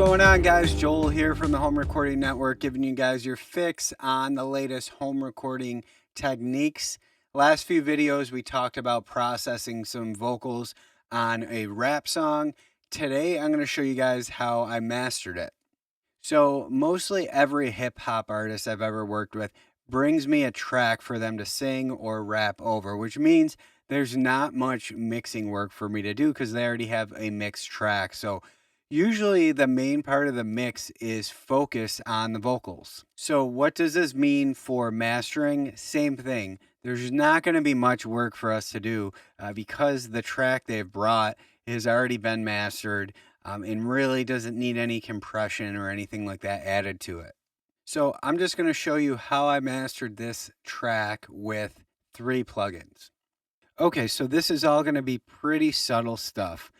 going on, guys? Joel here from the Home Recording Network, giving you guys your fix on the latest home recording techniques. Last few videos, we talked about processing some vocals on a rap song. Today, I'm going to show you guys how I mastered it. So mostly every hip hop artist I've ever worked with brings me a track for them to sing or rap over, which means there's not much mixing work for me to do because they already have a mixed track. So usually the main part of the mix is focus on the vocals. So what does this mean for mastering? Same thing. There's not going to be much work for us to do because the track they've brought has already been mastered and really doesn't need any compression or anything like that added to it. So I'm just going to show you how I mastered this track with 3 plugins. Okay, so this is all going to be pretty subtle stuff,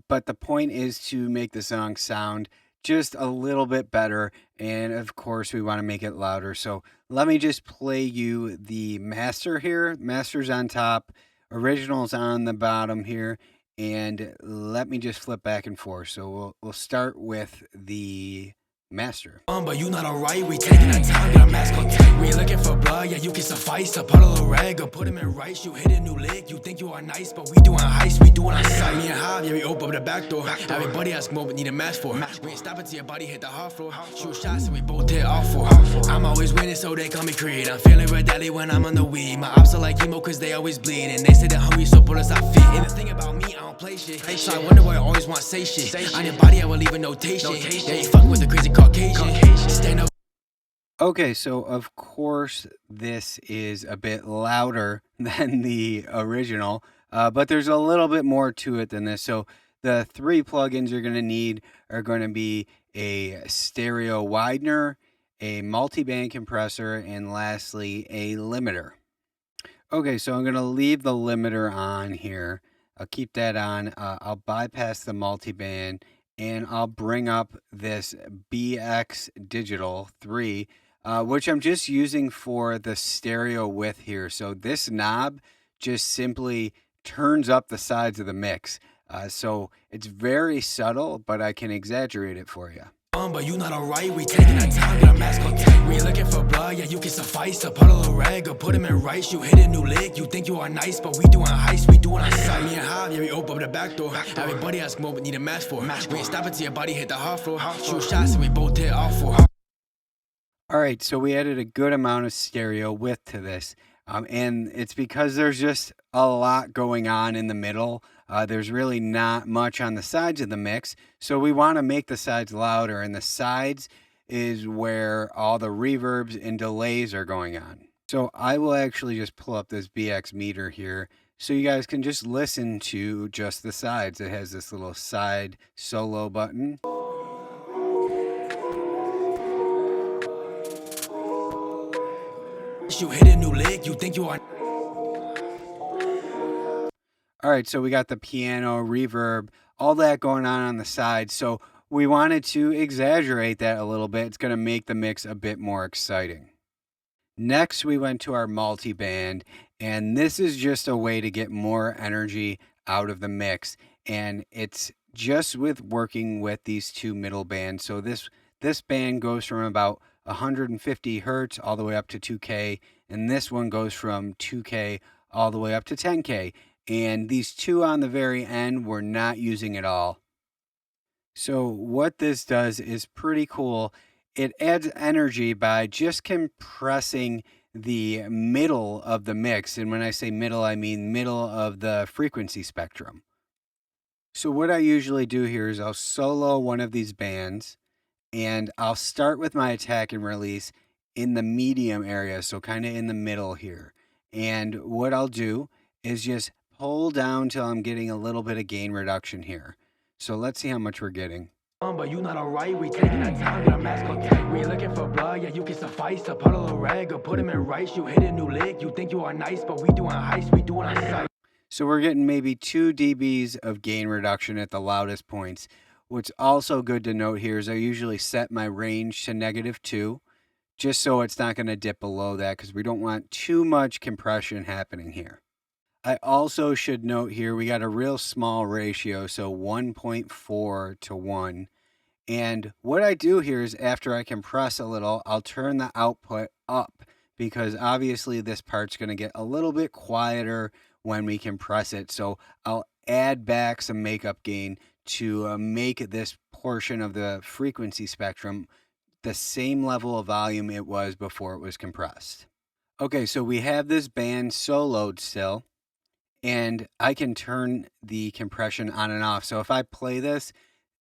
but the point is to make the song sound just a little bit better, and of course we want to make it louder. So let me just play you the master here. Master's on top, original's on the bottom here, and let me just flip back and forth. So we'll start with the master. But you not alright, we taking our time, got a mask on tight. We ain't looking for blood, yeah, you can suffice. A puddle of rag or put him in rice. You hit a new lick, you think you are nice, but we doing heist, we doing on sight. Me and Hob, yeah, we open up the back door. Everybody ask what we need a mask for. We ain't stopping till your body hit the hard floor. Shoot shots and we both hit off for. I'm always winning, so they call me creed. I'm feeling red deli when I'm on the weed. My ops are like emo, cause they always bleed. And they say they're hungry, so put us our feet. And the thing about me, I don't play shit. So I wonder why I always want to say shit. On your body, I will leave a notation. Yeah, you fuck with the crazy Caucasian. Okay, so of course this is a bit louder than the original, but there's a little bit more to it than this. So the 3 plugins you're going to need are going to be a stereo widener, a multiband compressor, and lastly, a limiter. Okay, so I'm going to leave the limiter on here. I'll keep that on. I'll bypass the multiband, and I'll bring up this BX Digital 3, which I'm just using for the stereo width here. So this knob just simply turns up the sides of the mix. So it's very subtle, but I can exaggerate it for you. But you not alright, we taking our time, got a mask on tight. We ain't looking for blood, yeah, you can suffice. A puddle of rag or put him in rice. You hit a new lick, you think you are nice, but we doing heist, we doing on sight. Me and Hob, yeah, we open up the back door. Everybody ask what we need a mask for. We ain't stopping till your body hit the hard floor. Shoot shots and we both hit off for. All right, so we added a good amount of stereo width to this, and it's because there's just a lot going on in the middle. There's really not much on the sides of the mix, so we want to make the sides louder, and the sides is where all the reverbs and delays are going on. So I will actually just pull up this BX meter here so you guys can just listen to just the sides. It has this little side solo button. You hit a new lick, you think you are. All right, so we got the piano, reverb, all that going on the side. So we wanted to exaggerate that a little bit. It's going to make the mix a bit more exciting. Next, we went to our multiband, and this is just a way to get more energy out of the mix. And it's just with working with these 2 middle bands. So this band goes from about 150 hertz all the way up to 2K, and this one goes from 2K all the way up to 10K. And these 2 on the very end, we're not using at all. So what this does is pretty cool. It adds energy by just compressing the middle of the mix. And when I say middle, I mean middle of the frequency spectrum. So what I usually do here is I'll solo one of these bands, and I'll start with my attack and release in the medium area, so kind of in the middle here. And what I'll do is just pull down till I'm getting a little bit of gain reduction here. So let's see how much we're getting. But you not alright, we taking our time, got a mask on tight. We ain't looking for blood, yeah, you can suffice. A puddle of rag or put him in rice. You hit a new lick, you think you are nice, but we doing heist, we doing on sight. So we're getting maybe 2 dBs of gain reduction at the loudest points. What's also good to note here is I usually set my range to -2, just so it's not going to dip below that because we don't want too much compression happening here. I also should note here we got a real small ratio, so 1.4 to 1. And what I do here is after I compress a little, I'll turn the output up because obviously this part's going to get a little bit quieter when we compress it. So I'll add back some makeup gain to make this portion of the frequency spectrum the same level of volume it was before it was compressed. Okay, so we have this band soloed still, and I can turn the compression on and off. So if I play this,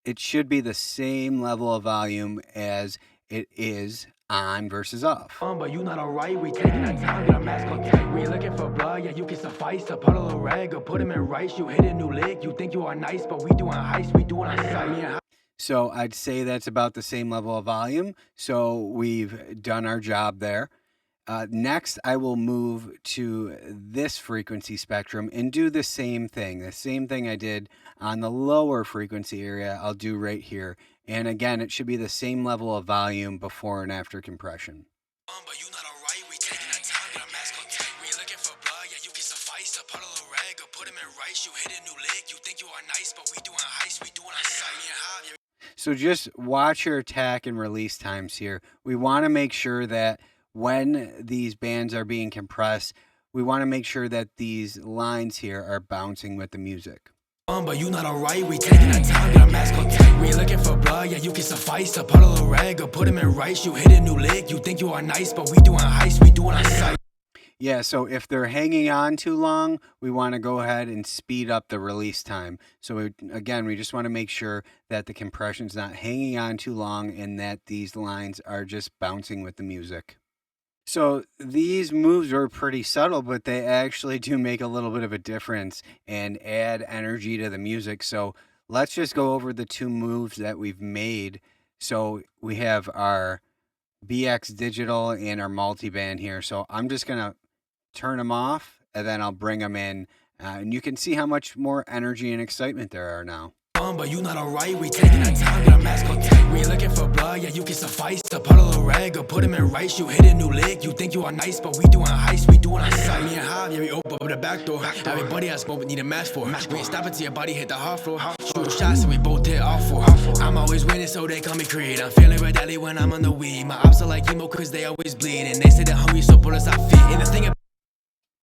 it should be the same level of volume as it is on versus off. But you not alright, we taking our time, got a mask on tight. We looking for blood, yeah, you can suffice. To puddle a rag or put him in rice. You hit a new lick, you think you are nice, but we doing heist, we doing on sight. So I'd say that's about the same level of volume. So we've done our job there. Next, I will move to this frequency spectrum and do the same thing. The same thing I did on the lower frequency area, I'll do right here. And again, it should be the same level of volume before and after compression. But you not alright, we taking our time, got a mask on tight. We looking for blood, yeah, you can suffice. To puddle a rag or put him in rice. You hit a new lick, you think you are nice, but we doing heist, we doing on sight. So just watch your attack and release times here. We want to make sure that when these bands are being compressed, we want to make sure that these lines here are bouncing with the music. But you not alright, we taking our time, got a mask on tight. We looking for blood, yeah, you can suffice. To puddle a rag or put him in rice. You hit a new lick, you think you are nice, but we doing heist, we doing on sight. Yeah, so if they're hanging on too long, we want to go ahead and speed up the release time. So we just want to make sure that the compression's not hanging on too long and that these lines are just bouncing with the music. So these moves are pretty subtle, but they actually do make a little bit of a difference and add energy to the music. So let's just go over the two moves that we've made. So we have our BX digital and our multiband here. So I'm just going to turn them off and then I'll bring them in. And you can see how much more energy and excitement there are now. But you not alright, we taking our time, got a mask on tight. We looking for blood, yeah, you can suffice. To puddle a rag or put him in rice. You hit a new lick, you think you are nice, but we doing heist, we doing on sight. Me and Jav, yeah, we open up the back door. Everybody I smoke, but need a mask for. We ain't stopping till your body hit the hard floor. Shoot shots and we both hit off for. I'm always winning, so they call me creed. I'm feeling red alley when I'm on the weed. My ops are like emo, cause they always bleed. And they say they're hungry, so put us our feet. And the thing.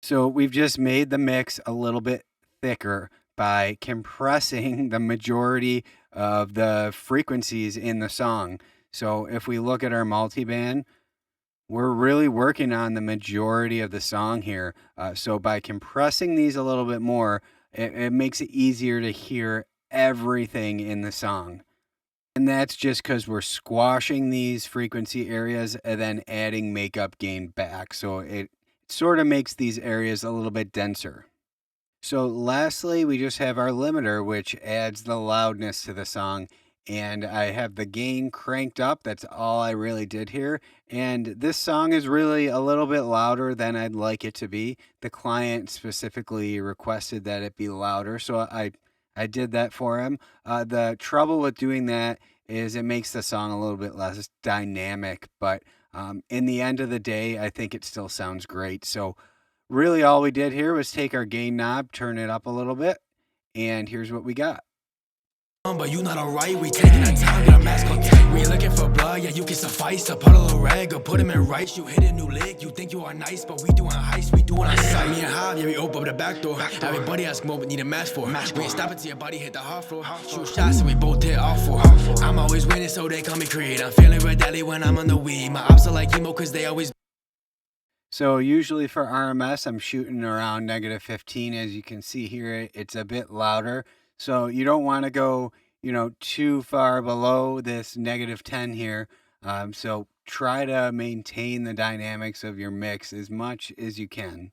So we've just made the mix a little bit thicker by compressing the majority of the frequencies in the song. So if we look at our multiband, we're really working on the majority of the song here. So by compressing these a little bit more, it makes it easier to hear everything in the song. And that's just because we're squashing these frequency areas and then adding makeup gain back. So it sort of makes these areas a little bit denser. So lastly, we just have our limiter, which adds the loudness to the song. And I have the gain cranked up. That's all I really did here. And this song is really a little bit louder than I'd like it to be. The client specifically requested that it be louder, so I did that for him. The trouble with doing that is it makes the song a little bit less dynamic, but in the end of the day, I think it still sounds great. So really all we did here was take our gain knob, turn it up a little bit, and here's what we got. But you not alright, we taking our time, got a mask on tight. We looking for blood, yeah, you can suffice. To puddle a rag or put him in rice. You hit a new lick, you think you are nice, but we doing heist, we doing on sight. Me and Jav, yeah, we open up the back door. Everybody I smoke, but need a mask for. We ain't stopping till your body hit the hard floor. Shoot shots and we both hit off for. I'm always winning, so they call me creed. I'm feeling red alley when I'm on the weed. My ops are like emo, cause they always. So usually for RMS, I'm shooting around -15. As you can see here, it's a bit louder. So you don't want to go, too far below this -10 here. So try to maintain the dynamics of your mix as much as you can.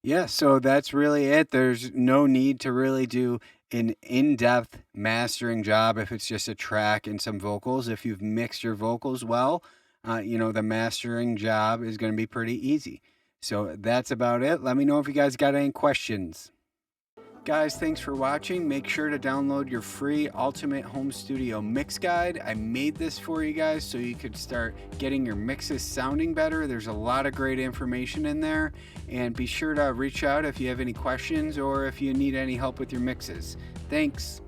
Yeah, so that's really it. There's no need to really do an in-depth mastering job if it's just a track and some vocals. If you've mixed your vocals well, the mastering job is going to be pretty easy. So that's about it. Let me know if you guys got any questions. Guys, thanks for watching. Make sure to download your free Ultimate Home Studio Mix Guide. I made this for you guys so you could start getting your mixes sounding better. There's a lot of great information in there. And be sure to reach out if you have any questions or if you need any help with your mixes. Thanks.